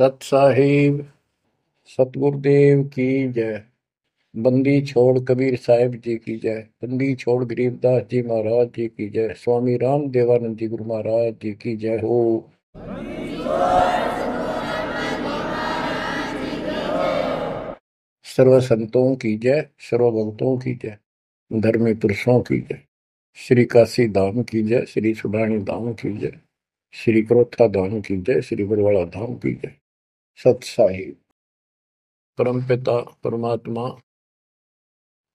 सत साहिब सतगुरुदेव की जय। बंदी छोड़ कबीर साहिब जी की जय। बंदी छोड़ गरीबदास जी महाराज जी की जय। स्वामी राम देवानंद जी गुरु महाराज जी की जय हो। सर्व संतों की जय, सर्व भक्तों की जय, धर्मी पुरुषों की जय। श्री काशी धाम की जय, श्री सुडानी धाम की जय, श्री क्रोथा धाम की जय, श्री बरवाड़ा धाम की जय। सत साहिब परमपिता परमात्मा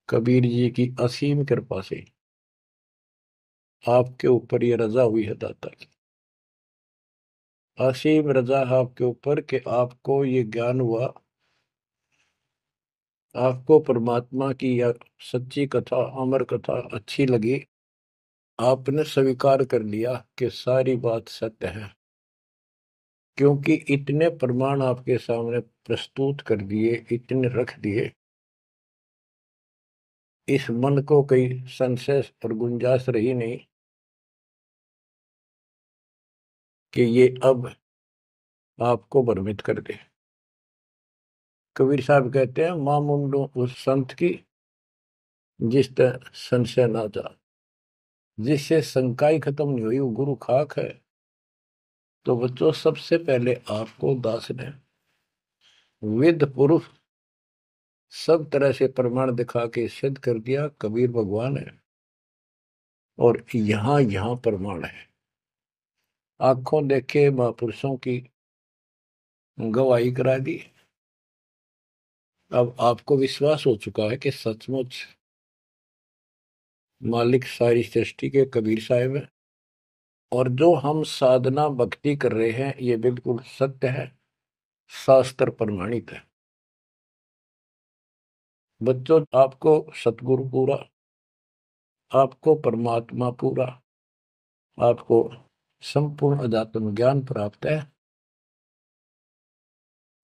कबीर जी की असीम कृपा से आपके ऊपर ये रजा हुई है दाता की। असीम रजा है आपके ऊपर कि आपको ये ज्ञान हुआ, आपको परमात्मा की यह सच्ची कथा, अमर कथा अच्छी लगी। आपने स्वीकार कर लिया कि सारी बात सत्य है, क्योंकि इतने प्रमाण आपके सामने प्रस्तुत कर दिए, इतने रख दिए, इस मन को कोई संशय और गुंजाइश रही नहीं कि ये अब आपको भ्रमित कर दे। कबीर साहब कहते हैं, मां मुंडो उस संत की जिस तरह संशय ना जा, जिससे शंका ही खत्म नहीं हुई, वो गुरु खाक है। तो बच्चों, सबसे पहले आपको दास ने वेद पुरुष सब तरह से प्रमाण दिखा के सिद्ध कर दिया कबीर भगवान है, और यहां यहां प्रमाण है। आंखों देखे महापुरुषों की गवाही करा दी। अब आपको विश्वास हो चुका है कि सचमुच मालिक सारी सृष्टि के कबीर साहिब है, और जो हम साधना भक्ति कर रहे हैं ये बिल्कुल सत्य है, शास्त्र प्रमाणित है। बच्चों, आपको सतगुरु पूरा, आपको परमात्मा पूरा, आपको संपूर्ण अध्यात्म ज्ञान प्राप्त है,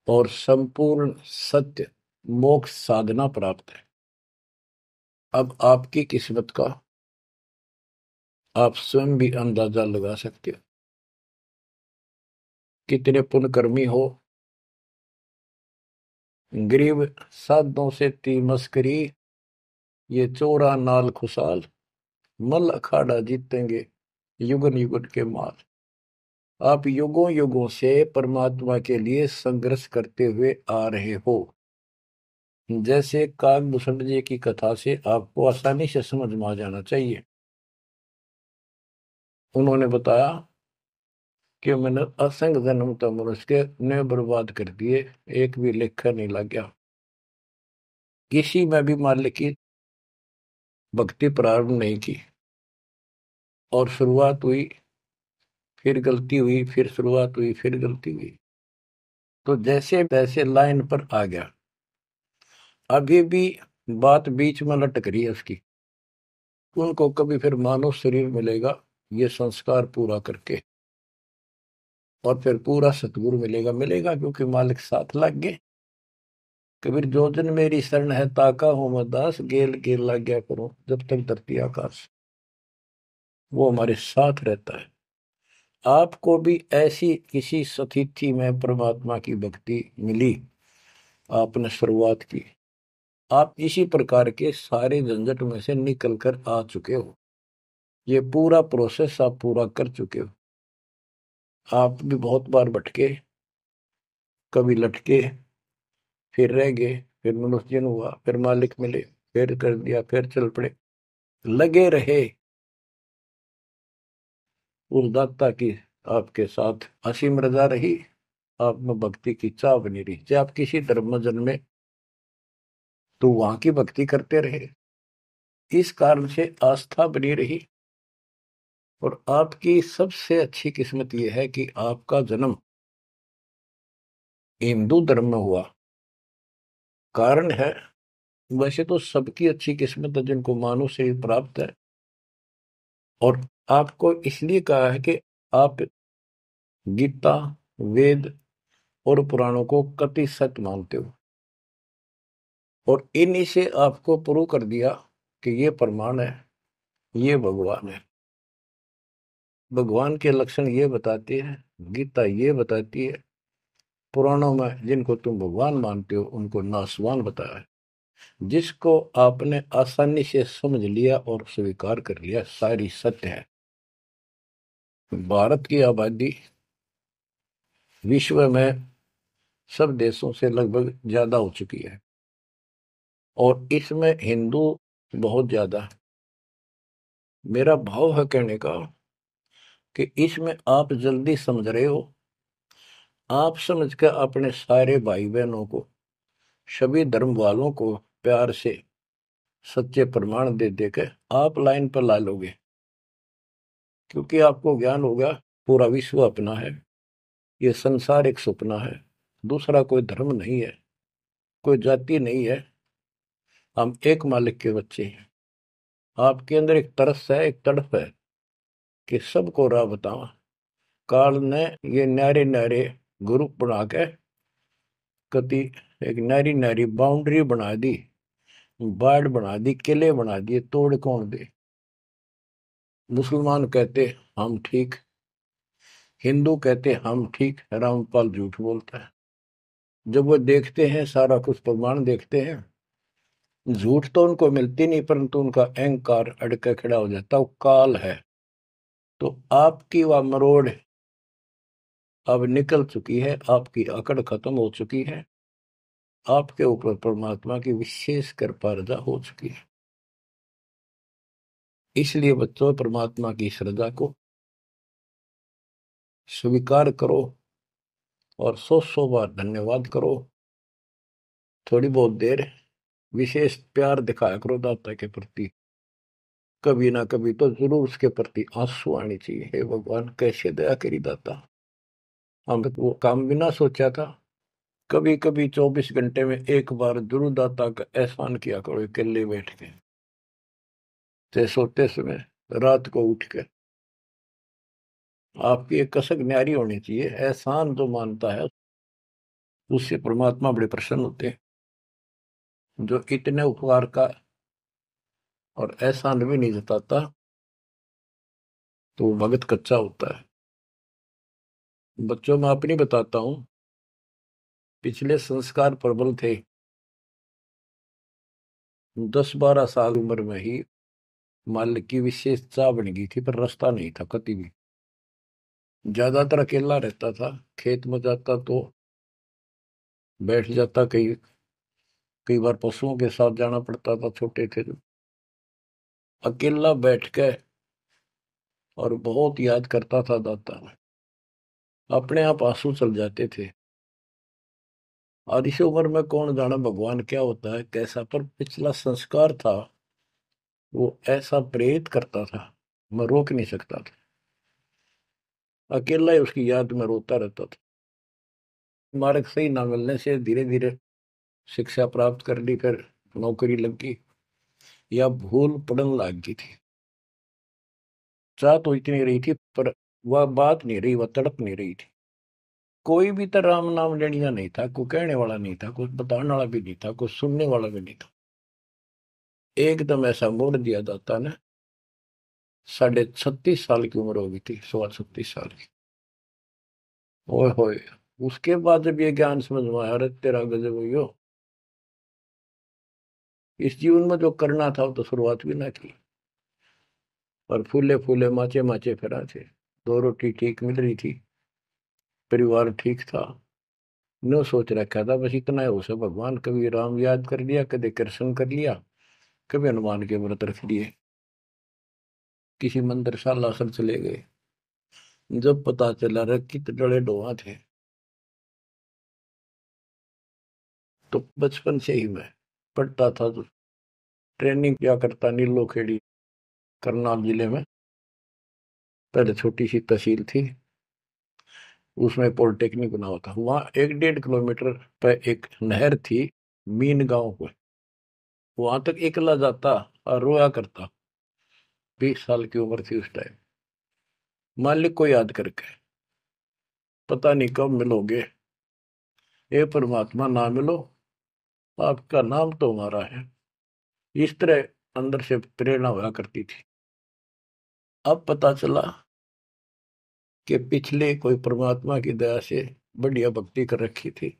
और संपूर्ण सत्य मोक्ष साधना प्राप्त है। अब आपकी किस्मत का आप स्वयं भी अंदाजा लगा सकते हो। कितने पुण्यकर्मी हो, गरीब साधों से ती मस्करी, ये चोरा नाल खुशाल, मल अखाड़ा जीतेंगे युगन युगन के माल। आप युगों युगों से परमात्मा के लिए संघर्ष करते हुए आ रहे हो। जैसे काकभूषण जी की कथा से आपको आसानी से समझ में आ जाना चाहिए। उन्होंने बताया कि मैंने असंख्य जन्म तो मनुष्य के ने बर्बाद कर दिए, एक भी लेखा नहीं लग गया। किसी में भी मालिक की भक्ति प्रारंभ नहीं की, और शुरुआत हुई, फिर गलती हुई, फिर शुरुआत हुई, फिर गलती हुई, तो जैसे तैसे लाइन पर आ गया। अभी भी बात बीच में लटक रही है उसकी। उनको कभी फिर मानव शरीर मिलेगा ये संस्कार पूरा करके, और फिर पूरा सतगुरु मिलेगा। मिलेगा क्योंकि मालिक साथ लग गए। कबीर जो जन मेरी शरण है ताका हूं मैं दास, गेल गेल लग गया करो जब तक धरती आकाश। वो हमारे साथ रहता है। आपको भी ऐसी किसी स्थिति में परमात्मा की भक्ति मिली, आपने शुरुआत की, आप इसी प्रकार के सारे झंझट में से निकल कर आ चुके हो। ये पूरा प्रोसेस आप पूरा कर चुके हो। आप भी बहुत बार भटके, कभी लटके, फिर रह गए, फिर मनुष्य जन्म हुआ, फिर मालिक मिले, फिर कर दिया, फिर चल पड़े। लगे रहे उस दाता की आपके साथ असीम रजा रही। आप में भक्ति की चाह बनी रही। चाहे आप किसी धर्म में जन्मे तो वहां की भक्ति करते रहे, इस कारण से आस्था बनी रही। और आपकी सबसे अच्छी किस्मत यह है कि आपका जन्म हिंदू धर्म में हुआ। कारण है, वैसे तो सबकी अच्छी किस्मत है जिनको मानव से प्राप्त है, और आपको इसलिए कहा है कि आप गीता, वेद और पुराणों को कति सत्य मानते हो, और इन्हीं से आपको प्रूव कर दिया कि ये प्रमाण है, ये भगवान है। भगवान के लक्षण ये बताते हैं, गीता ये बताती है, पुराणों में जिनको तुम भगवान मानते हो उनको नासवान बताया है। जिसको आपने आसानी से समझ लिया और स्वीकार कर लिया, सारी सत्य है। भारत की आबादी विश्व में सब देशों से लगभग ज्यादा हो चुकी है और इसमें हिंदू बहुत ज्यादा है। मेरा भाव है कहने का कि इसमें आप जल्दी समझ रहे हो। आप समझ कर अपने सारे भाई बहनों को, सभी धर्म वालों को प्यार से सच्चे प्रमाण दे देकर आप लाइन पर ला लोगे, क्योंकि आपको ज्ञान होगा पूरा विश्व अपना है, ये संसार एक सपना है, दूसरा कोई धर्म नहीं है, कोई जाति नहीं है, हम एक मालिक के बच्चे हैं। आपके अंदर एक तरस है, एक तड़प है कि सबको राह बतावा। काल ने ये न्यारे न्यारे ग्रुप बना के कति एक नारी नारी बाउंड्री बना दी, बाढ़ बना दी, किले बना दिए, तोड़ कौन दे। मुसलमान कहते हम ठीक, हिंदू कहते हम ठीक, रामपाल झूठ बोलता है। जब वो देखते हैं सारा कुछ प्रमाण देखते हैं, झूठ तो उनको मिलती नहीं, परंतु उनका अहंकार अड़के खड़ा हो जाता, वो काल है। तो आपकी वह मरोड़ अब निकल चुकी है, आपकी अकड़ खत्म हो चुकी है, आपके ऊपर परमात्मा की विशेष कृपा रजा हो चुकी है। इसलिए बच्चों, परमात्मा की श्रद्धा को स्वीकार करो और 100 बार धन्यवाद करो। थोड़ी बहुत देर विशेष प्यार दिखाया करो दाता के प्रति। कभी ना कभी तो जरूर उसके प्रति आंसू आनी चाहिए। हे भगवान, कैसे दया करी दाता, हम वो काम बिना सोचा था। कभी कभी 24 घंटे में एक बार जरूर दाता का एहसान किया करो, अकेले बैठ के, चाहे सोते समय, रात को उठ के। आपकी एक कसक न्यारी होनी चाहिए। एहसान जो मानता है उससे परमात्मा बड़े प्रसन्न होते हैं। जो इतने उपकार का और एहसान भी नहीं जताता तो वो भगत कच्चा होता है। बच्चों में अपनी बताता हूं, पिछले संस्कार प्रबल थे। 10-12 साल उम्र में ही मालिक की विशेष चाह बन गई थी, पर रास्ता नहीं था कभी भी। ज्यादातर अकेला रहता था, खेत में जाता तो बैठ जाता, कई कई बार पशुओं के साथ जाना पड़ता था, छोटे थे जब। अकेला बैठ के और बहुत याद करता था दाता, अपने आप आंसू चल जाते थे। और इस उम्र में कौन जाना भगवान क्या होता है कैसा, पर पिछला संस्कार था वो ऐसा प्रेरित करता था, मैं रोक नहीं सकता था। अकेला ही उसकी याद में रोता रहता था। मार्ग सही ना मिलने से धीरे धीरे शिक्षा प्राप्त कर ली, फिर नौकरी लग गई या भूल पड़न लग गई थी। चाह तो इतनी रही थी, पर वह बात नहीं रही, वह तड़प नहीं रही थी। कोई भी तो राम नाम लेनिया नहीं था, कोई कहने वाला नहीं था, कुछ बताने वाला भी नहीं था, कुछ सुनने वाला भी नहीं था। एकदम ऐसा मोड़ दिया दाता ने। 36.5 साल की उम्र हो गई थी, 36.25 साल की। ओए होए, उसके बाद जब ये ज्ञान समझ में आया, अरे तेरा गजब हुई, इस जीवन में जो करना था वो तो शुरुआत भी ना की। और फूले फूले माचे माचे फिरा थे, 2 रोटी ठीक मिल रही थी, परिवार ठीक था। नो सोच रखा था बस इतना है उसे, भगवान कभी राम याद कर लिया, कभी कृष्ण कर लिया, कभी हनुमान के व्रत रख लिए, किसी मंदिर शालासर चले गए। जब पता चला रे कित डले डोहा थे, तो बचपन से ही मैं पढ़ता था, तो ट्रेनिंग क्या करता नीलो खेड़ी, करनाल जिले में। पहले छोटी सी तहसील थी, उसमें पॉलिटेक्निक बना हुआ था। वहाँ 1-1.5 किलोमीटर पे एक नहर थी, मीन गांव को। वहां तक एकला जाता और रोया करता। 20 साल की उम्र थी उस टाइम। मालिक को याद करके, पता नहीं कब मिलोगे, हे परमात्मा ना मिलो, आपका नाम तो हमारा है। इस तरह अंदर से प्रेरणा हुआ करती थी। अब पता चला कि पिछले कोई परमात्मा की दया से बढ़िया भक्ति कर रखी थी,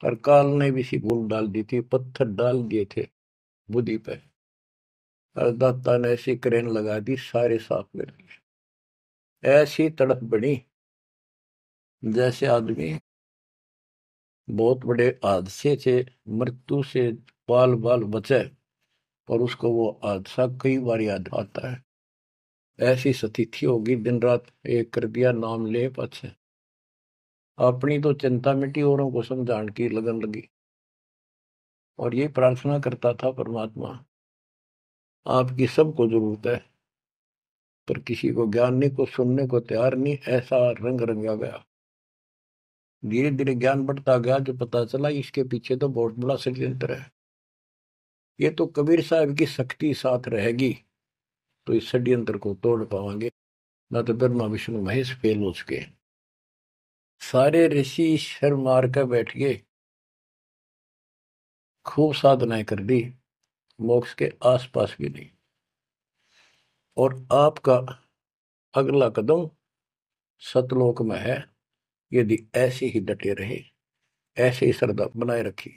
और काल ने भी सी भूल डाल दी थी, पत्थर डाल दिए थे बुद्धि पे, और दाता ने ऐसी क्रेन लगा दी, सारे साफ कर दिए। ऐसी तड़प बनी जैसे आदमी बहुत बड़े हादसे से, मृत्यु से बाल बाल बचे, और उसको वो हादसा कई बार याद आता है। ऐसी स्थिति होगी, दिन रात एक कर दिया, नाम ले पाछे। अपनी तो चिंता मिटी, औरों को समझाने की लगन लगी। और ये प्रार्थना करता था, परमात्मा आपकी सबको जरूरत है, पर किसी को ज्ञान नहीं, को सुनने को तैयार नहीं। ऐसा रंग रंगा गया। धीरे धीरे ज्ञान बढ़ता गया, जो पता चला इसके पीछे तो बहुत बड़ा षड्यंत्र है। ये तो कबीर साहब की शक्ति साथ रहेगी तो इस षड्यंत्र को तोड़ पाएंगे, ना तो ब्रह्मा विष्णु महेश फेल हो चुके। सारे ऋषि शर मार कर बैठ गए, खूब साधनाएं कर दी, मोक्ष के आसपास भी नहीं। और आपका अगला कदम सतलोक में है, यदि ऐसे ही डटे रहे, ऐसे ही श्रद्धा बनाए रखी।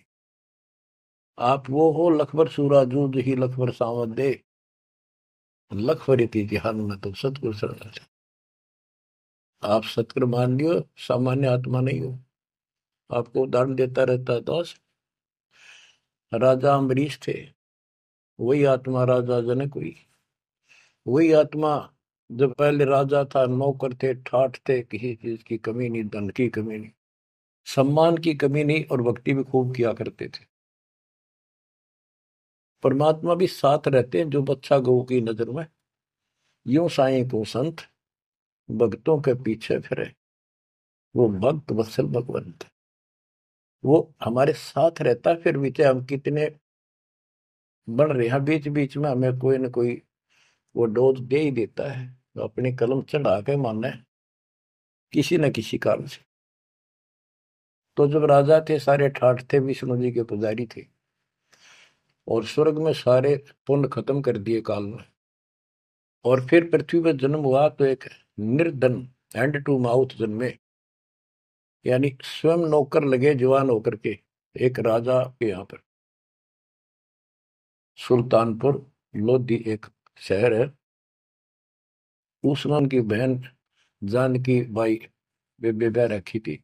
आप वो हो लखबर सूरा जूझ ही लखबर सावत दे, लखबर इतिहान में तो सतगुरु शरण। आप सतगुरु मान लियो, सामान्य आत्मा नहीं हो। आपको उदाहरण देता रहता है दोस्त। राजा अम्बरीश थे, वही आत्मा राजा जनक हुई। वही आत्मा जब पहले राजा था, नौकर थे, ठाठ थे, किसी चीज की कमी नहीं, धन की कमी नहीं, सम्मान की कमी नहीं, और भक्ति भी खूब किया करते थे। परमात्मा भी साथ रहते हैं जो बच्चा गऊ की नजर में। यूं साईं को संत भक्तों के पीछे फिरे, वो भक्त वत्सल भगवंत। वो हमारे साथ रहता, फिर भी चाहे हम कितने बढ़ रहे हैं, बीच बीच में हमें कोई न कोई वो डोज दे ही देता है, तो अपनी कलम चढ़ा के मानना है किसी न किसी कारण से। तो जब राजा थे, सारे ठाठ थे, विष्णु जी के पुजारी थे, और स्वर्ग में सारे पुण्य खत्म कर दिए काल में, और फिर पृथ्वी पर जन्म हुआ तो एक निर्धन हैंड टू माउथ जन्मे, यानी स्वयं नौकर लगे जवान होकर के एक राजा के यहाँ पर। सुल्तानपुर लोधी एक शहर है, उसमें उनकी बहन जानकी बाई बेबे रखी थी,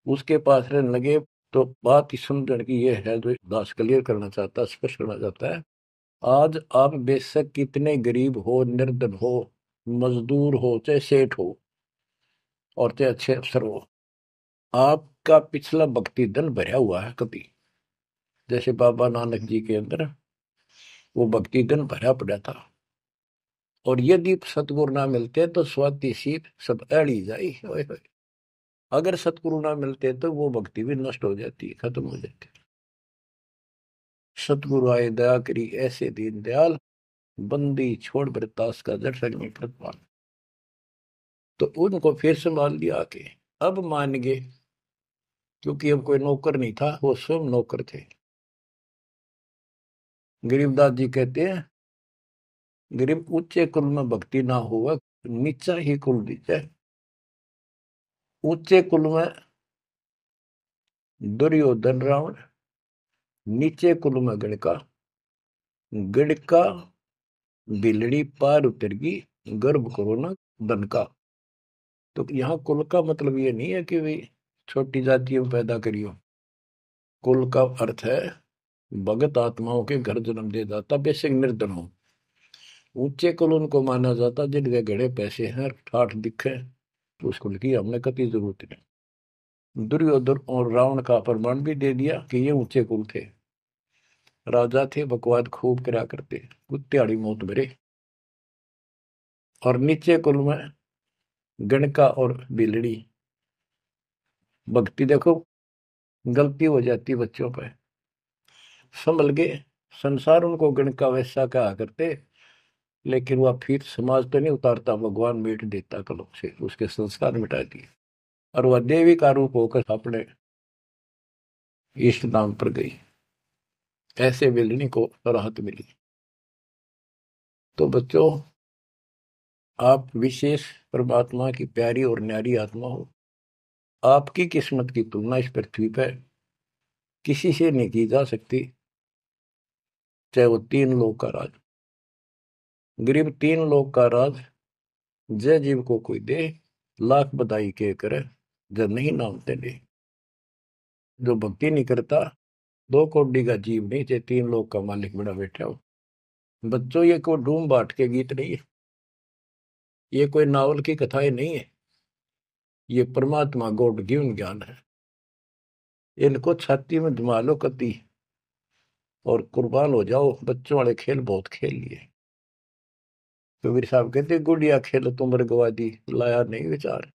उसके पास रहने लगे। तो बात ही समझने की ये है, जो दास क्लियर करना चाहता है, स्पष्ट करना चाहता है। आज आप बेशक कितने गरीब हो, निर्धन हो, मजदूर हो, चाहे सेठ हो, और चाहे अच्छे अफसर हो, आपका पिछला भक्ति धन भरा हुआ है कभी। जैसे बाबा नानक जी के अंदर वो भक्ति धन भरा पड़ा था, और यदि सतगुरु ना मिलते तो स्वाति सीप सब अड़ी जाई। अगर सतगुरु ना मिलते तो वो भक्ति भी नष्ट हो जाती, खत्म हो जाती। सतगुरु आए दया करी ऐसे दीन दयाल, बंदी छोड़ बरतास का दर्शन में प्रतिपाल। तो उनको फिर संभाल लिया आके, अब मान गए, क्योंकि अब कोई नौकर नहीं था, वो स्वयं नौकर थे। गरीबदास जी कहते हैं, गरीब ऊंचे कुल में भक्ति ना हुआ, नीचा ही कुल दीजिए। ऊंचे कुल में दुर्योधन रावण, नीचे कुल में गणका, गणका बिलड़ी पार उतर गई, गर्भ करो ना धन का। तो यहाँ कुल का मतलब ये नहीं है कि भाई छोटी जातियों में पैदा करियो। कुल का अर्थ है भगत आत्माओं के घर जन्म दे जाता, बेसिक निर्धन हो। ऊंचे कुल उनको माना जाता जिनके घड़े पैसे हैं, ठाठ दिखे, तो उस कुल की हमने कभी जरूरत नहीं। दुर्योधन और रावण का प्रमाण भी दे दिया कि ये ऊंचे कुल थे, राजा थे, बकवाद खूब करा करते, कुत्तेआड़ी मौत भरे। और नीचे कुल में गणका और बिलड़ी, भक्ति देखो गलती हो जाती बच्चों पर, संभल गए। संसार उनको गणका वैसा कहा करते, लेकिन वह फिर समाज तो नहीं उतारता, भगवान मिट देता कलम से, उसके संस्कार मिटा दिए, और वह देवी का रूप होकर अपने इष्ट धाम पर गई। ऐसे बिलनी को राहत मिली। तो बच्चों, आप विशेष परमात्मा की प्यारी और न्यारी आत्मा हो। आपकी किस्मत की तुलना इस पृथ्वी पर किसी से नहीं की जा सकती, चाहे वो तीन लोग का राज। गरीब तीन लोग का राज जय जीव को कोई दे, लाख बधाई के करे, जब नहीं नाम तेरे। जो भक्ति नहीं करता, दो कौड़ी का जीव नहीं, चाहे तीन लोग का मालिक बड़ा बैठा हो। बच्चों, ये कोई डूम बाट के गीत नहीं है, ये कोई नावल की कथाएं नहीं है, ये परमात्मा गॉड गिवन ज्ञान है। इनको छाती में जमा लो कति और कुर्बान हो जाओ। बच्चों वाले खेल बहुत खेल लिए। कबीर साहब कहते गुड़िया खेल तुम गवा दी, लाया नहीं विचार।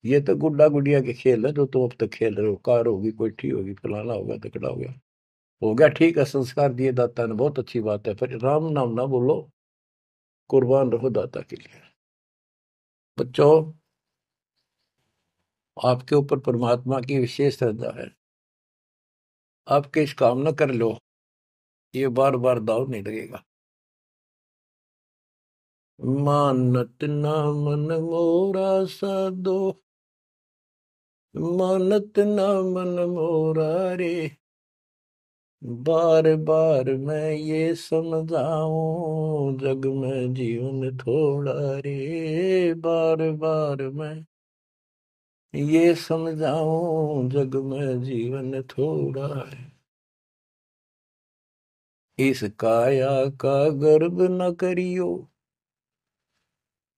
ये तो गुड्डा गुड़िया के खेल है जो तुम अब तक खेल रहे हो। कार होगी, कोठी होगी, फलाना होगा, तकड़ा हो गया ठीक है। संस्कार दिए दाता ने, बहुत अच्छी बात है, फिर राम नाम ना बोलो, कुर्बान रहो दाता के लिए। बच्चों, आपके ऊपर परमात्मा की विशेष श्रद्धा है। आपके इस काम न कर लो, ये बार बार दाव नहीं लगेगा। मानत ना मन मोरा साधो, मानत ना मन मोरा रे। बार बार मैं ये समझाऊं, जग में जीवन थोड़ा रे। बार बार मैं ये समझाऊं, जग में जीवन थोड़ा है। इस काया का गर्व न करियो,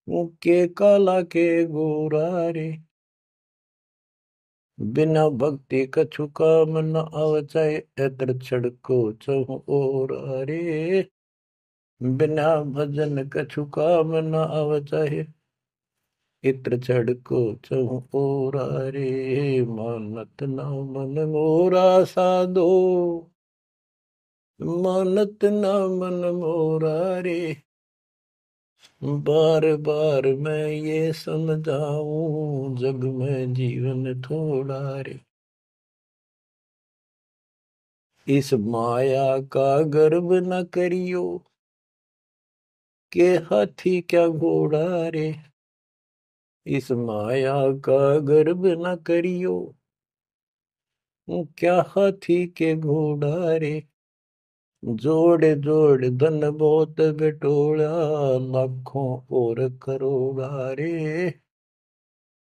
के काला के गोरा रे। बिना भक्ति कछु काम न आवचाए, एतर छड़को चहु और रे। बिना भजन कछु काम न आवचाए, इत्र छड़को चहु और रे। मानत न मन मोरा साधो, मानत न मन मोरा रे। बार बार मैं ये समझाऊं, जग में जीवन थोड़ा रे। इस माया का गर्व न करियो, के हाथी क्या घोड़ा रे। इस माया का गर्व न करियो, क्या हाथी के घोड़ा रे। जोड़ जोड़ धन बहुत बिटोड़ा, लाखों और करोड़ा रे।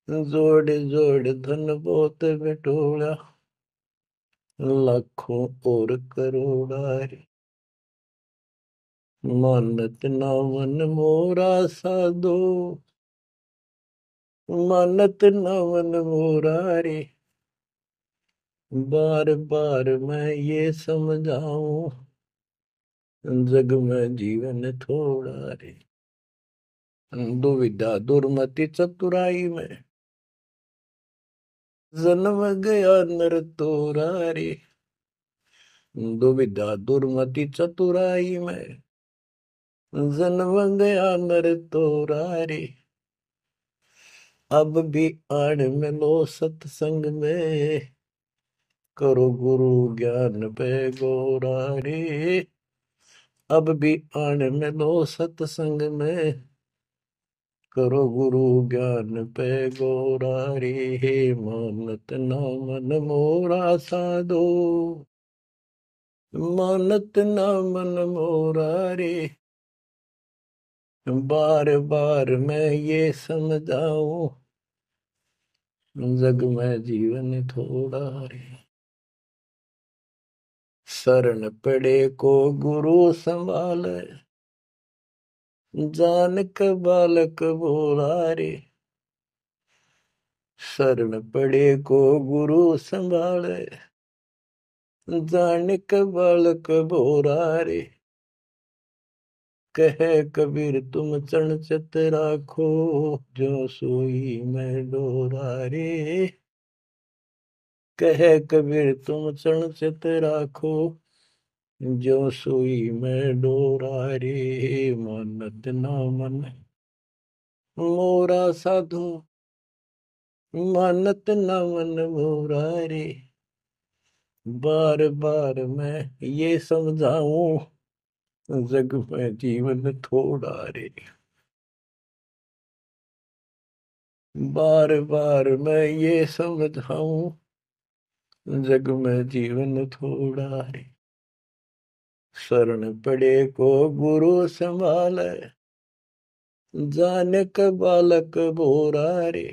जोड़ जोड़ धन बहुत बिटोड़ा, लाखों और करोड़ा रे। मानत ना मन मोरा साधो, मानत ना मन मोरा रे। बार बार मैं ये समझाऊं, जग में जीवन थोड़ा रे। दुविधा दुर्मति चतुराई में, जन्म गया नर तोरा रे। दुविधा दुर्मति चतुराई में, जन्म गया नर तोरा रे। अब भी आड़ मिलो सत्संग में, करो गुरु ज्ञान पे गोरा रे। अब भी आड़ मिलो सत्संग में, करो गुरु ज्ञान पे गोरा रे। मानत ना मन मोरा साधो, मानत ना मन मोरा रे। बार बार मैं ये समझाऊं, जग में जीवन थोड़ा रे। शरण पड़े को गुरु संभाले, जानक बालक बोला रे। शरण पड़े को गुरु संभाले, जानक बालक बोला रे। कहे कबीर तुम चरण चित राखो, जो सोई मैं डोरा रे। कहे कबीर तुम चरण चित राखो, जो सोई मैं डोरा रे। मानत ना मन मोरा साधो, मानत न मन मोरा रे। बार बार मैं ये समझाऊं, जग में जीवन थोड़ा रे। बार बार मैं ये समझाऊं, जग में जीवन थोड़ा रे, शरण पड़े को गुरु संभाले, जाने का बालक बोरा रे,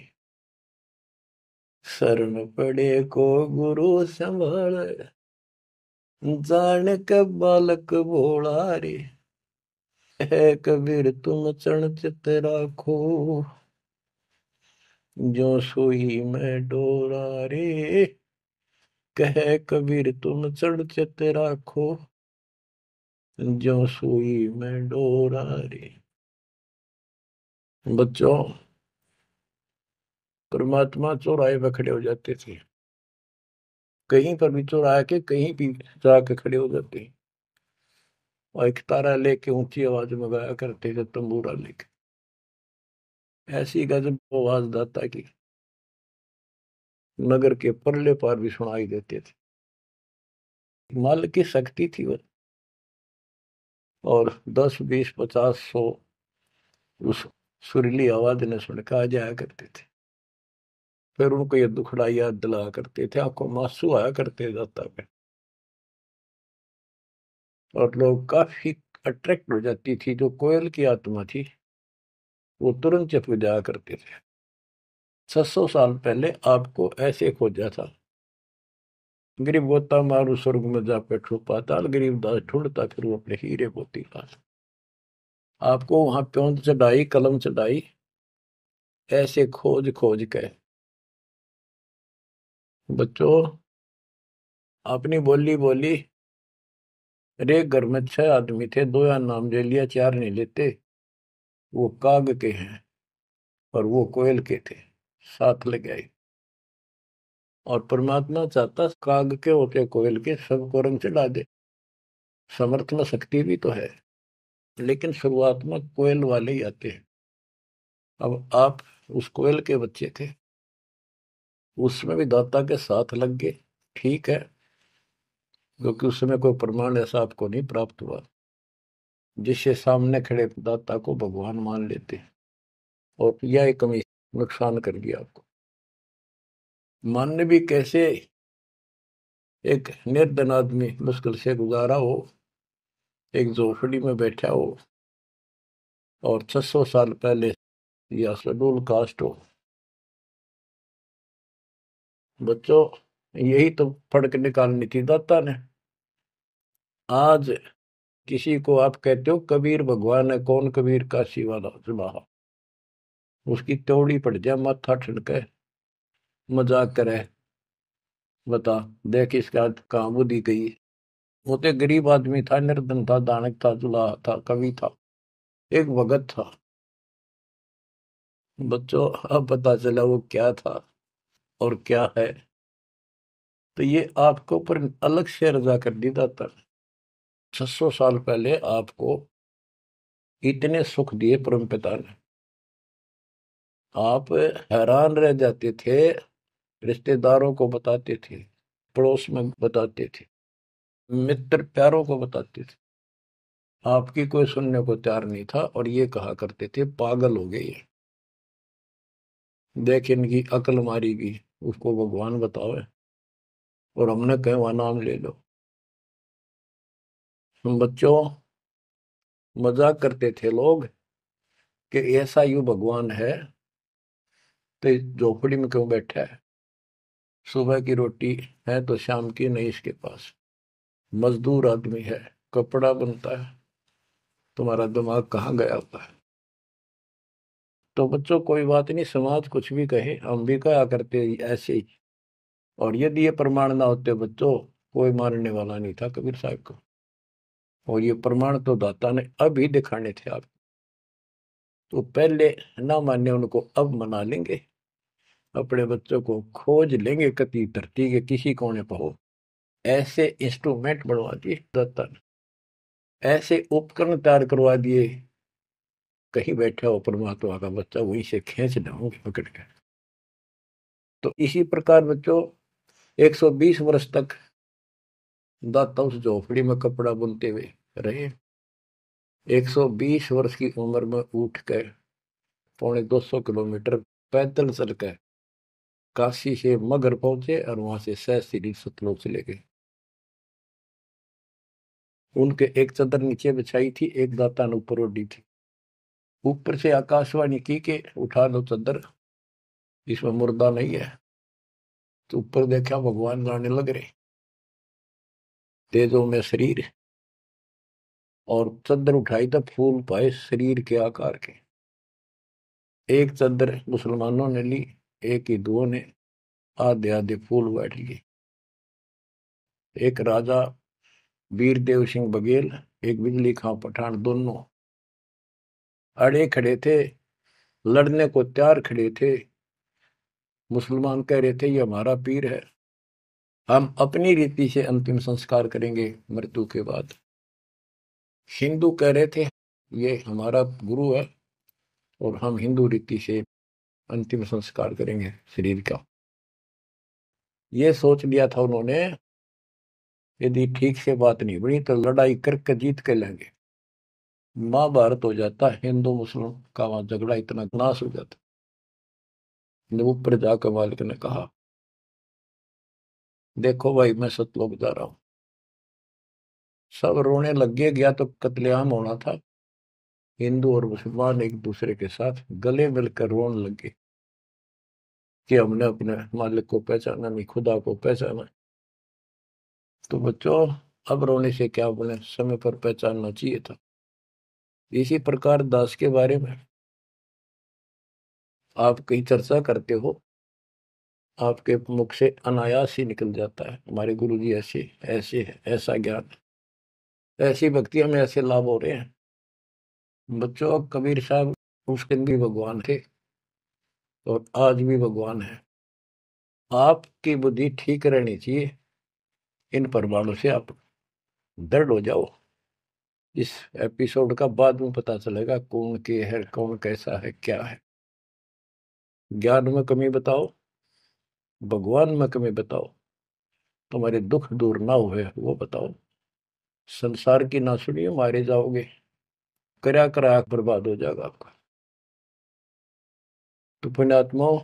शरण पड़े को गुरु संभाले, जाने का बालक भोला रे, है कबीर तुम चरण चित राखो, जो सोई में डोरा रे, कहे कबीर तुम चढ़ चित राखो, जो सुई में डोरा रे। बच्चों, परमात्मा चौराहे पर खड़े हो जाते थे, कहीं पर भी चौराहे के कहीं भी जाके खड़े हो जाते, और एक तारा लेके ऊंची आवाज में गाया करते थे, तंबूरा लेके, ऐसी गजब आवाज दाता की नगर के परले पार भी सुनाई देते थे। माल की शक्ति थी वो, और 10 20 50 100 उस सुरीली आवाज ने सुन के आ जाया करते थे। फिर उनको ये दुखड़ा याद दिलाया करते थे, आंखों में आंसू आया करते दाता पे, और लोग काफी अट्रैक्ट हो जाती थी। जो कोयल की आत्मा थी वो तुरंत चुप जाया करते थे। 600 साल पहले आपको ऐसे खोजा था, गरीब गोता मारू स्वर्ग में जा बैठो पाताल, गरीब दास ढूंढता फिर वो अपने हीरे मोती पास। आपको वहां प्योंद चढ़ाई, कलम चढ़ाई, ऐसे खोज खोज के। बच्चों, अपनी बोली बोली, रे घर में 6 आदमी थे, 2 या नाम ले लिया, 4 नहीं लेते, वो काग के हैं और वो कोयल के थे, साथ लग गए। और परमात्मा चाहता काग के होते कोयल के सबको रंग चढ़ा दे। समर्थ में शक्ति भी तो है, लेकिन शुरुआत में कोयल वाले ही आते हैं। अब आप उस कोयल के बच्चे थे, उसमें भी दाता के साथ लग गए, ठीक है, क्योंकि उस समय कोई प्रमाण ऐसा आपको नहीं प्राप्त हुआ जिससे सामने खड़े दाता को भगवान मान लेते, और यह कमी नुकसान कर गया आपको। मानने भी कैसे, एक निर्धन आदमी मुश्किल से गुजारा हो, एक झोपड़ी में बैठा हो, और 600 साल पहले या शेड्यूल कास्ट हो। बच्चों, यही तो फर्क निकालनी थी दाता ने। आज किसी को आप कहते हो कबीर भगवान है, कौन कबीर काशी वाला सुबह, उसकी त्योड़ी पड़ जाए, माथा ठनके, मजाक करे, बता देख इसका कहाँ बुद्धि गई। वो तो गरीब आदमी था, निर्धन था, दानक था, जुलाहा था, कवि था, एक भगत था। बच्चों, अब पता चला वो क्या था और क्या है। तो ये आपको ऊपर अलग से रजा कर दी दाता। 600 साल पहले आपको इतने सुख दिए परम पिता ने, आप हैरान रह जाते थे, रिश्तेदारों को बताते थे, पड़ोस में बताते थे, मित्र प्यारों को बताते थे, आपकी कोई सुनने को तैयार नहीं था, और ये कहा करते थे पागल हो गए ये, देख इनकी अकल मारी गई, उसको भगवान बताओ, और हमने कहे वहां नाम ले लो। बच्चों, मजाक करते थे लोग कि ऐसा यू भगवान है तो इस झोपड़ी में क्यों बैठा है, सुबह की रोटी है तो शाम की नहीं इसके पास, मजदूर आदमी है, कपड़ा बनता है, तुम्हारा दिमाग कहाँ गया हुआ है। तो बच्चों, कोई बात नहीं, समाज कुछ भी कहे, हम भी कहा करते ऐसे ही। और यदि ये प्रमाण ना होते बच्चों, कोई मानने वाला नहीं था कबीर साहब को, और ये प्रमाण तो दाता ने अभी दिखाने थे आप। तो पहले ना माने उनको, अब मना लेंगे, अपने बच्चों को खोज लेंगे कति धरती के किसी कोने पर हो। ऐसे इंस्ट्रूमेंट बनवा दिए दाता ने, ऐसे उपकरण तैयार करवा दिए, कहीं बैठा हो परमात्मा का बच्चा वहीं से खींच लाओगे पकड़ के। तो इसी प्रकार बच्चों 120 वर्ष तक दाता उस झोपड़ी में कपड़ा बुनते हुए रहे। 120 वर्ष की उम्र में उठ कर 250 किलोमीटर पैदल चलकर काशी से मगर पहुंचे और वहां से सहस्त्री सतलोक चले गए। उनके एक चादर नीचे बिछाई थी, एक दाता ने ऊपर ओढ़ी थी। ऊपर से आकाशवाणी की के उठा लो चादर, इसमें मुर्दा नहीं है। तो ऊपर देखा भगवान जाने लग रहे, तेजों में शरीर, और चादर उठाई तो फूल पाए शरीर के आकार के। एक चादर मुसलमानों ने ली, एक हिंदुओं ने आधे आधे फूल बांट लिए। एक राजा वीरदेव सिंह बघेल, एक बिजली खां पठान, दोनों अड़े खड़े थे, लड़ने को तैयार खड़े थे। मुसलमान कह रहे थे ये हमारा पीर है, हम अपनी रीति से अंतिम संस्कार करेंगे मृत्यु के बाद। हिंदू कह रहे थे ये हमारा गुरु है और हम हिंदू रीति से अंतिम संस्कार करेंगे शरीर का। ये सोच लिया था उन्होंने, यदि ठीक से बात नहीं बनी तो लड़ाई करके जीत के लेंगे। महाभारत हो जाता, हिंदू मुस्लिम का वहां झगड़ा इतना नाश हो जाता। ऊपर जाकर मालिक ने कहा देखो भाई मैं सतलोक जा रहा हूं। सब रोने लग गया तो कत्लेआम होना था। हिंदू और मुसलमान एक दूसरे के साथ गले मिलकर रोने लगे कि हमने अपने मालिक को पहचाना नहीं, खुदा को पहचाना। तो बच्चों अब रोने से क्या बने, समय पर पहचानना चाहिए था। इसी प्रकार दास के बारे में आप कहीं चर्चा करते हो, आपके मुख से अनायास ही निकल जाता है हमारे गुरु जी ऐसे ऐसे है, ऐसा ज्ञान, ऐसी भक्ति हमें ऐसे लाभ हो रहे हैं। बच्चों कबीर साहब उस दिन भी भगवान थे और आज भी भगवान है। आपकी बुद्धि ठीक रहनी चाहिए, इन प्रमाणों से आप दृढ़ हो जाओ। इस एपिसोड का बाद में पता चलेगा कौन के है, कौन कैसा है, क्या है। ज्ञान में कमी बताओ, भगवान में कमी बताओ, तुम्हारे दुख दूर ना हुए वो बताओ। संसार की ना सुनिए, मारे जाओगे, करा करा बर्बाद हो जाएगा आपका। तो पुण्यात्माओं,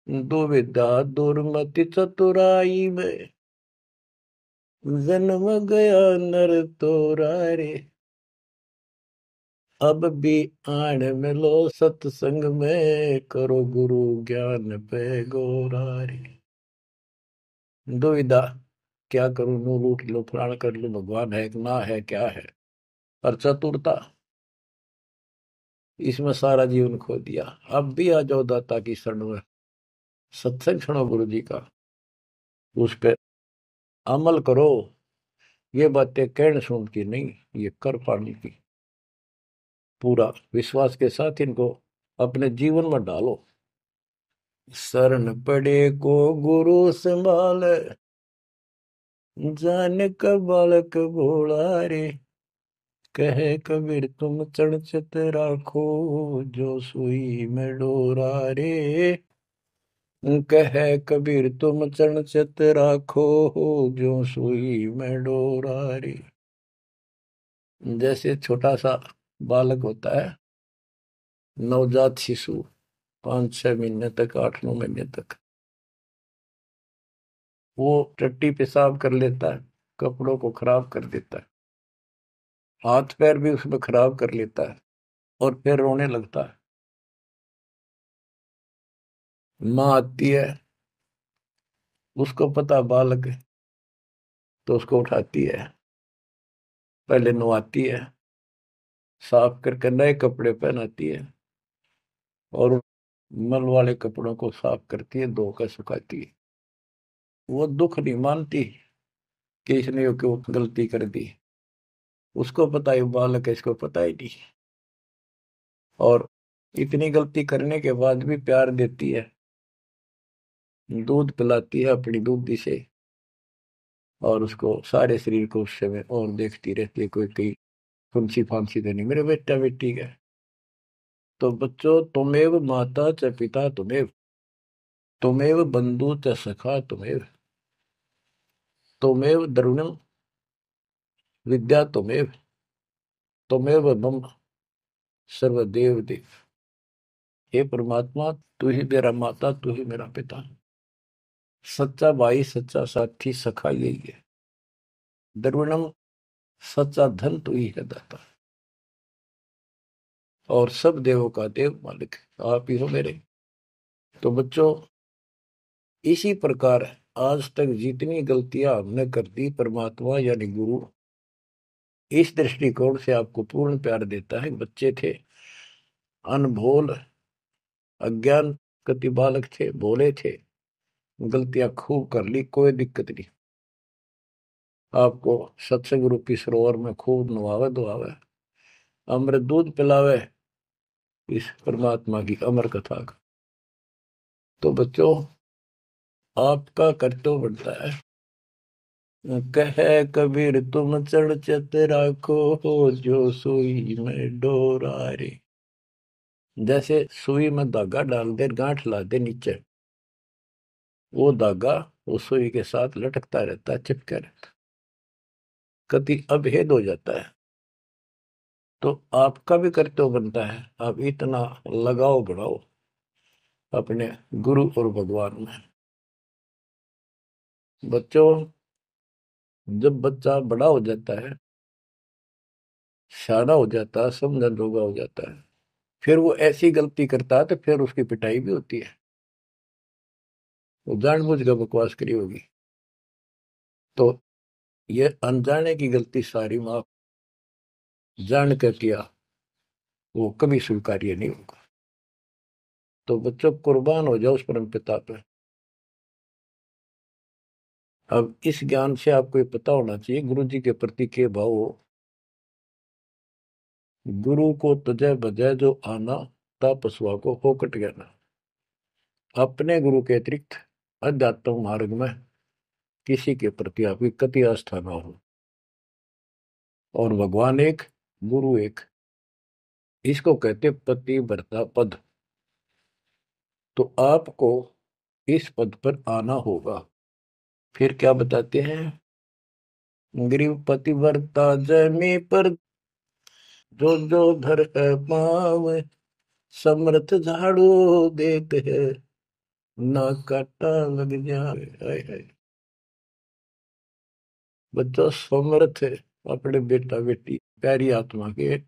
दुविधा दुर्मति चतुराई में जन्म गया नर तोरा रे। अब भी आण मिलो सत्संग में, करो गुरु ज्ञान पे गोरा रे। दुविधा, क्या करूं, नू लूट लो, फलाना कर लो, भगवान है ना है, क्या है। और चतुरता, इसमें सारा जीवन खो दिया। अब भी आ जाओ दाता की शरण में, सत्संग सुनो गुरु जी का, उस पर अमल करो। ये बातें कहने सुन की नहीं, ये कर पाने की। पूरा विश्वास के साथ इनको अपने जीवन में डालो। शरण पड़े को गुरु संभाल, जान का बालक भोला रे। कहे कबीर तुम चढ़ चित राखो, जो सुई में डोरा रे। कहे कबीर तुम चढ़ चित राखो, जो सुई में डोरा रे। जैसे छोटा सा बालक होता है, नवजात शिशु, 5-6 महीने तक, 8-9 महीने तक, वो टट्टी पेशाब कर लेता है, कपड़ों को खराब कर देता है, हाथ पैर भी उसमें खराब कर लेता है और फिर रोने लगता है। माँ आती है, उसको पता बालक है, तो उसको उठाती है, पहले नवाती है, साफ करके नए कपड़े पहनाती है और मल वाले कपड़ों को साफ करती है, धोकर सुखाती है। वो दुख नहीं मानती कि इसने ये क्यों गलती कर दी, उसको पता है बालक है, इसको पता ही नहीं। और इतनी गलती करने के बाद भी प्यार देती है, दूध पिलाती है अपनी दूधी से, और उसको सारे शरीर को उस समय और देखती रहती है कोई कहीं फुंसी फांसी तो नहीं मेरे बेटा बेटी का। तो बच्चों, तुमेव माता च पिता तुमेव, तुमेव बंधु च सखा तुमेव, तुमेव द्रविणम विद्या तुमेव, तुमेव मम सर्वदेव देव। हे परमात्मा, तू ही मेरा माता, तू ही मेरा पिता, सच्चा भाई, सच्चा साथी, सखा यही है। द्रविणम, सच्चा धन तू ही है दाता, और सब देवों का देव मालिक आप ही हो मेरे। तो बच्चों, इसी प्रकार आज तक जितनी गलतियां हमने कर दी, परमात्मा यानी गुरु इस दृष्टिकोण से आपको पूर्ण प्यार देता है। बच्चे थे, अनभोल, अज्ञान, कति बालक थे, भोले थे, गलतियां खूब कर ली, कोई दिक्कत नहीं। आपको सत्संग रूपी सरोवर में खूब नवावे धोआवे, अमृत दूध पिलावे इस परमात्मा की अमर कथा का। तो बच्चों, आपका कर्तव्य बनता है, कहे कबीर तुम चढ़ चत राखो, जो सुई में डोरा रे। जैसे सुई में धागा डाल दे, गांठ ला दे नीचे, वो धागा उस सुई के साथ लटकता रहता है, चिपका रहता, कति अभेद हो जाता है। तो आपका भी कर्तव्य बनता है, आप इतना लगाओ बढ़ाओ अपने गुरु और भगवान में। बच्चों, जब बच्चा बड़ा हो जाता है, सियाना हो जाता है, समझन जोगा हो जाता है, फिर वो ऐसी गलती करता है तो फिर उसकी पिटाई भी होती है। वो जानबूझ कर बकवास करी होगी, तो ये अनजाने की गलती सारी माफ जान कर किया, वो कभी स्वीकार्य नहीं होगा। तो बच्चों, कुर्बान हो जाओ उस परम पिता पे। अब इस ज्ञान से आपको ये पता होना चाहिए गुरु जी के प्रति के भाव हो। गुरु को तुझे बजय जो आना, तापसवा को फोकट गया। अपने गुरु के अतिरिक्त अध्यात्म मार्ग में किसी के प्रति आपकी कति आस्था ना हो। और भगवान एक, गुरु एक, इसको कहते पतिव्रता पद। तो आपको इस पद पर आना होगा। फिर क्या बताते हैं, ग्रीव पतिव्रता जमी पर, जो जो धर पाव, समर्थ झाड़ू देते है, ना काटा लग जाए। हाय हाय। बच्चा समर्थ है अपने बेटा बेटी प्यारी आत्मा के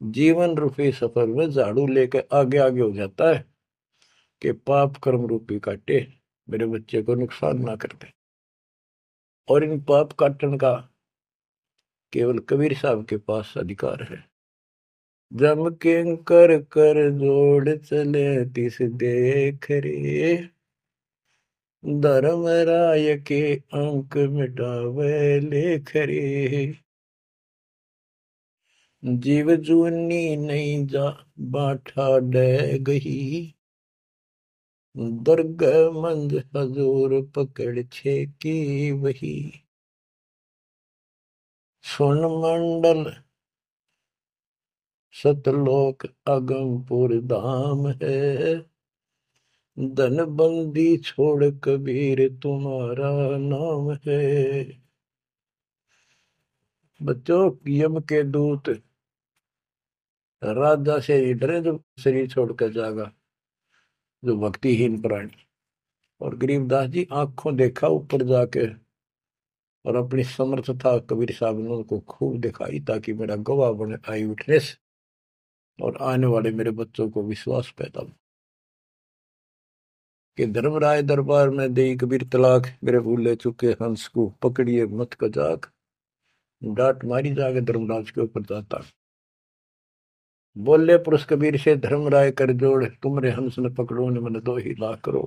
जीवन रूपी सफर में झाड़ू लेकर आगे आगे हो जाता है कि पाप कर्म रूपी काटे मेरे बच्चे को नुकसान ना करते। और इन पाप काटन का केवल कबीर साहब के पास अधिकार है। जम के कर कर जोड़ चले तिस देख रे, धर्म राय के अंक मिटावे लेख रे। जीव जूनी नहीं जा बाठा डे गही, दुर्ग मंज हजूर पकड़ छे की वही। सुन मंडल सतलोक अगमपुर धाम है, धन बंदी छोड़ कबीर तुम्हारा नाम है। बच्चों, यम के दूत राजा से डरे जो शरीर छोड़कर जागा, जो भक्तिहीन प्राणी। और गरीबदास जी आंखों देखा ऊपर जाके, और अपनी समर्थता कबीर साहब ने उनको खूब दिखाई, ताकि मेरा गवाह बने आई विटनेस, और आने वाले मेरे बच्चों को विश्वास पैदा हो कि धर्मराय दरबार में दे कबीर तलाक, मेरे भूले चुके हंस को पकड़िए मत कजाक, डांट मारी जाके धर्मराज के ऊपर जाता। बोले पुरुष कबीर से धर्मराय कर जोड़, तुमरे हंस न पकड़ो ने मन 2 ही लाख करो।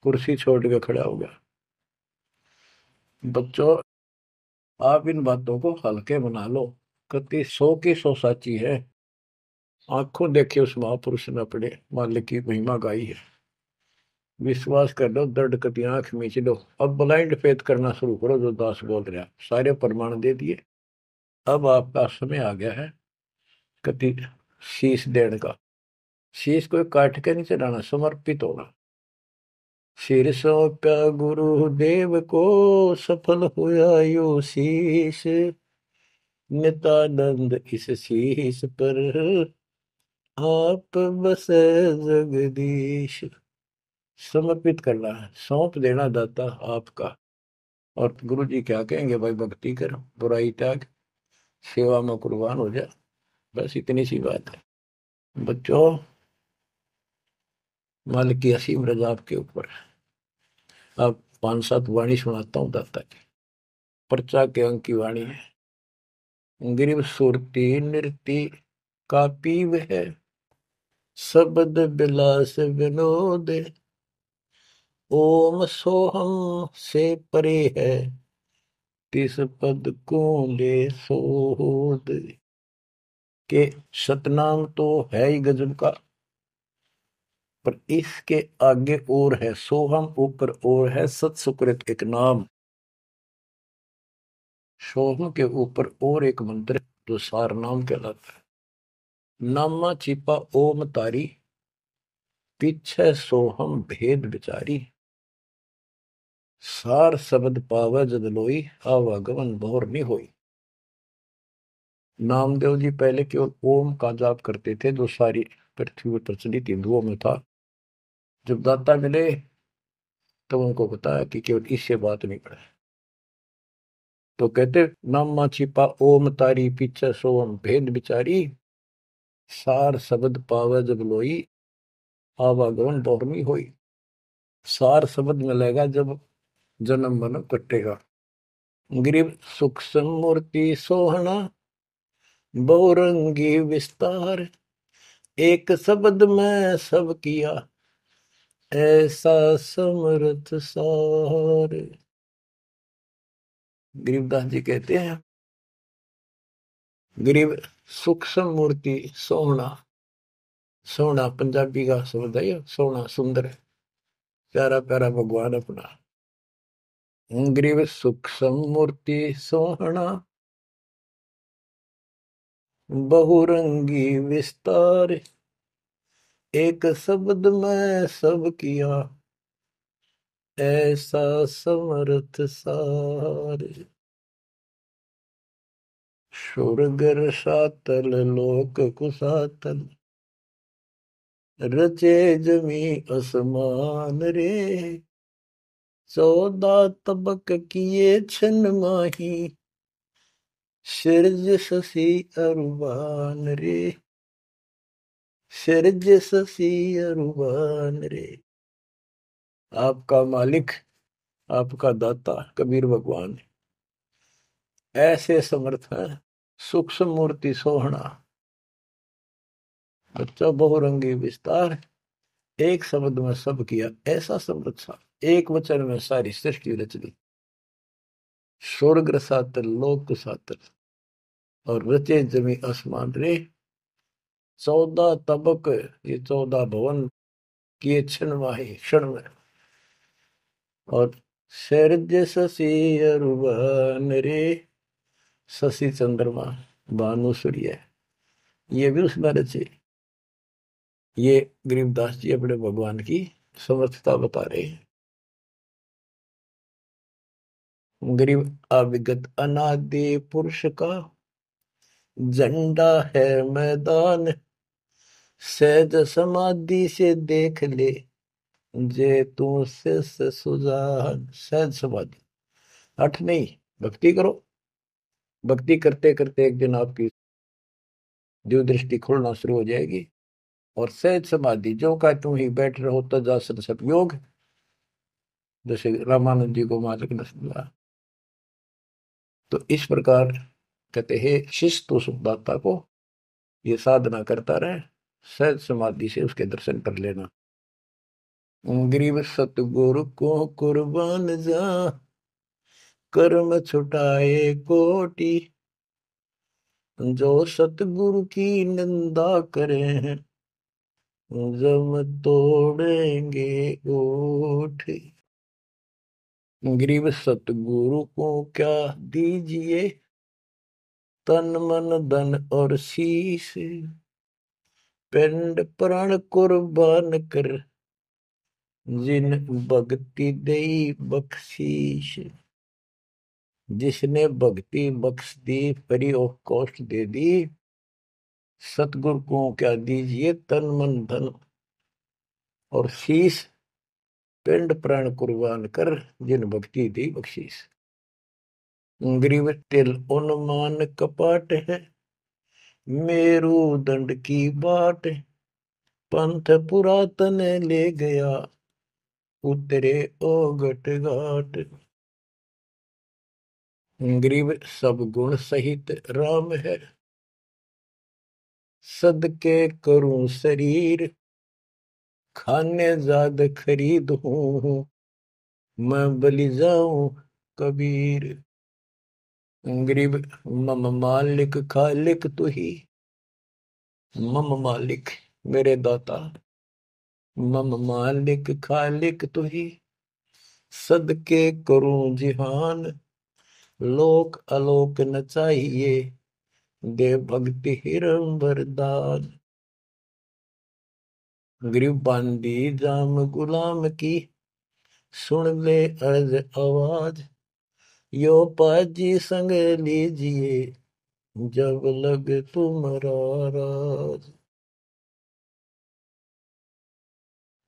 कुर्सी छोड़ के खड़ा हो गया। बच्चों, आप इन बातों को हल्के बना लो, कति 100 की 100 साची है। आंखों देखे उस महापुरुष ने अपने मालिक की महिमा गाई है। विश्वास कर लो, दर्द कति आंख मीच लो। अब ब्लाइंड फेथ करना शुरू करो, जो दास बोल रहा, सारे प्रमाण दे दिए। अब आपका समय आ गया है कति शीश देने का। शीश को काट के नहीं चढ़ाना, समर्पित होना। सिर सौंपा गुरुदेव को, सफल हुआ यो शीश, नित्यानंद इस शीश पर आप बसे जगदीश। समर्पित करना है, सौंप देना दाता आपका। और गुरु जी क्या कहेंगे, भाई भक्ति कर, बुराई त्याग, सेवा में कुर्बान हो जा। बस इतनी सी बात है बच्चों। मालिक की असीम रजा आपके ऊपर है। अब 5-7 वाणी सुनाता हूँ दाता की। पर्चा के अंक की वाणी है। ग्रीव सुरती नृति का पीव है, शब्द बिलास विनोद। ओम सोहम से परे है, तिस पद को ले सोद। के सतनाम तो है ही गजब का, पर इसके आगे और है सोहम, ऊपर और है सत सुकृत एक नाम। सोहम के ऊपर और एक मंत्र जो सार नाम कहलाता है। नामा छिपा ओम तारी, पीछे सोहम भेद विचारी। सार शब्द पावे जद लोई, आवागमन भोर नहीं होई। नामदेव जी पहले केवल ओम का जाप करते थे, जो सारी पृथ्वी पर प्रचलित हिंदुओं में था। जब दाता मिले तो उनको बताया कि केवल इससे बात नहीं पड़े। तो कहते नामा छिपा ओम तारी, पीछे सोहम भेद विचारी। सार शब्द पावे जब लोई, आवागमन भोर नहीं होई। सार शब्द मिलेगा जब जन्म मन कटेगा। ग्रीव सूक्ष्म मूर्ति सोहना, बहुरंगी विस्तार। एक शब्द में सब किया, ऐसा समर्थ सार। गरीबदास जी कहते हैं, गरीब सूक्ष्म मूर्ति सोहना। सोहना पंजाबी का शब्द है, सोहना सुंदर, प्यारा प्यारा भगवान अपना। गरीब सूक्ष्म मूर्ति सोहना, बहुरंगी विस्तार। एक शब्द में सब किया, ऐसा समर्थ सार। सुरगर सातल लोक कुसातल, रचे जमी असमान रे। 14 तबक किए छन माही, सिरज शशि अरुबान रे। सिरज शशि अरुबान रे। आपका मालिक, आपका दाता कबीर भगवान ऐसे समर्थ है। सूक्ष्म मूर्ति सोहना, बच्चा बहुरंगी विस्तार। एक शब्द में सब किया, ऐसा समर्थ सा। एक वचन में सारी सृष्टि रच दी। स्वर्ग रसातल लोक सातल, और रचे जमी आसमान रे। 14 तबक, ये 14 भवन किए क्षण वाही, क्षण में। और सृज शशि अरुबन रे। शशि चंद्रमा, भानु सूर्य, ये भी उसमें रचे। ये गरीबदास जी अपने भगवान की समर्थता बता रहे हैं। गरीब अविगत अनादि पुरुष का झंडा है मैदान। सहज समाधि से देख ले, जे तू शिष्य सुजान। सहज समाधि, हठ नहीं, भक्ति करो। भक्ति करते करते एक दिन आपकी दिव्य दृष्टि खुलना शुरू हो जाएगी। और सहज समाधि, जो का तुम ही बैठ रहो तजासन सब योग। जैसे रामानंद जी को मालिक ने सुना। तो इस प्रकार कहते हैं, शिष्य तो सुखदाता को ये साधना करता रहे, सहज समाधि से उसके दर्शन कर लेना। गरीब सतगुरु को कुर्बान जा, कर्म छुटाए कोटि। जो सतगुरु की निंदा करे हैं, जम तोड़ेंगे ओठ। गरीब सतगुरु को क्या दीजिए, तन मन धन और शीश। पिंड प्राण कुर्बान कर, जिन भक्ति दई बख्शीश। जिसने भक्ति बख्श दी, फ्री ऑफ कॉस्ट दे दी, सतगुरु को क्या दीजिए तन मन धन और शीश, पिंड प्राण कुर्बान कर जिन भक्ति दी बख्शीश। ग्रीव तिल उन्मान कपाट है, मेरू दंड की बाट, पंथ पुरातन ले गया, उतरे ओगट घाट। ग्रीव सब गुण सहित राम है, सदके करूं शरीर, खाने जाद खरीद हूं, मैं बलि जाऊं कबीर। ग्रीब मम मालिक खालिक तू ही, मम मालिक मेरे दाता, मम मालिक खालिक तू ही, सदके करूं जिहान, लोक अलोक न चाहिए, दे भक्ति हिरम वरदान। ग्रीब बांदी जाम गुलाम की, सुन ले अर्ज आवाज, यो पाजी संग लीजिए, जब लग तुम्हारा राज।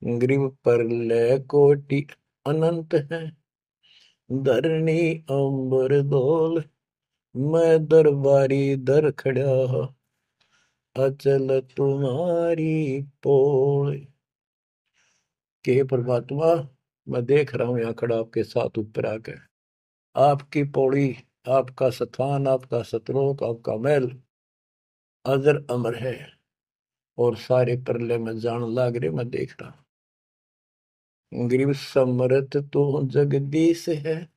ग्रीव पर ले कोटि अनंत है, धरणी अंबर धोल, मैं दरबारी दर खड़ा, अचल तुम्हारी पोल। के परमात्मा, मैं देख रहा हूं यहाँ खड़ा आपके साथ ऊपर आकर, आपकी पौड़ी, आपका स्थान, आपका सतलोक, आपका महल अजर अमर है, और सारे प्रलय में जान लाग रहे, मैं देख रहा हूं। ग्रीव समरथ तो जगदीश है,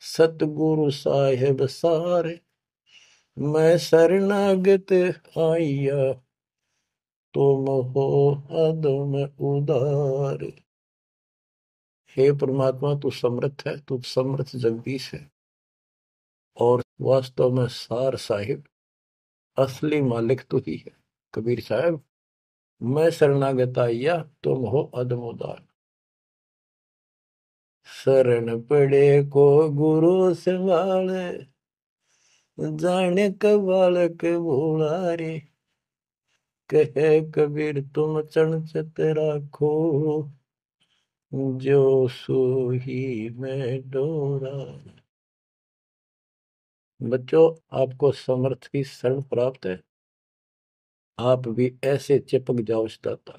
सतगुरु साहेब सारे, मैं शरणागत आइया, तुम हो अदम उदार। हे परमात्मा, तू समर्थ है, तू समर्थ जगदीश है, और वास्तव में सार साहिब असली मालिक तू ही है। कबीर साहब, मैं शरणागत आइया, तुम हो अदम उदार। शरण पड़े को गुरु संभाले, जाने का बालक भोला रे, कहे कबीर तुम चणचत राखो, जो सोही में डोरा। बच्चों, आपको समर्थ की शरण प्राप्त है, आप भी ऐसे चिपक जाओ इस दाता,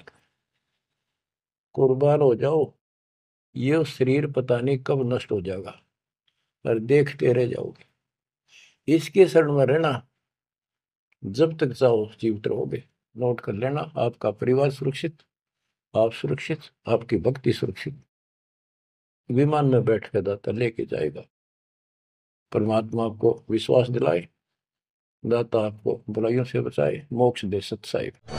कुर्बान हो जाओ। ये शरीर पता नहीं कब नष्ट हो जाएगा, पर देखते रह जाओगे। इसके शरण में रहना, जब तक चाहो जीवित रहोगे। नोट कर लेना, आपका परिवार सुरक्षित, आप सुरक्षित, आपकी भक्ति सुरक्षित। विमान में बैठ कर दाता लेके जाएगा। परमात्मा को विश्वास दिलाए, दाता आपको बुराइयों से बचाए, मोक्ष दे सत साहिब।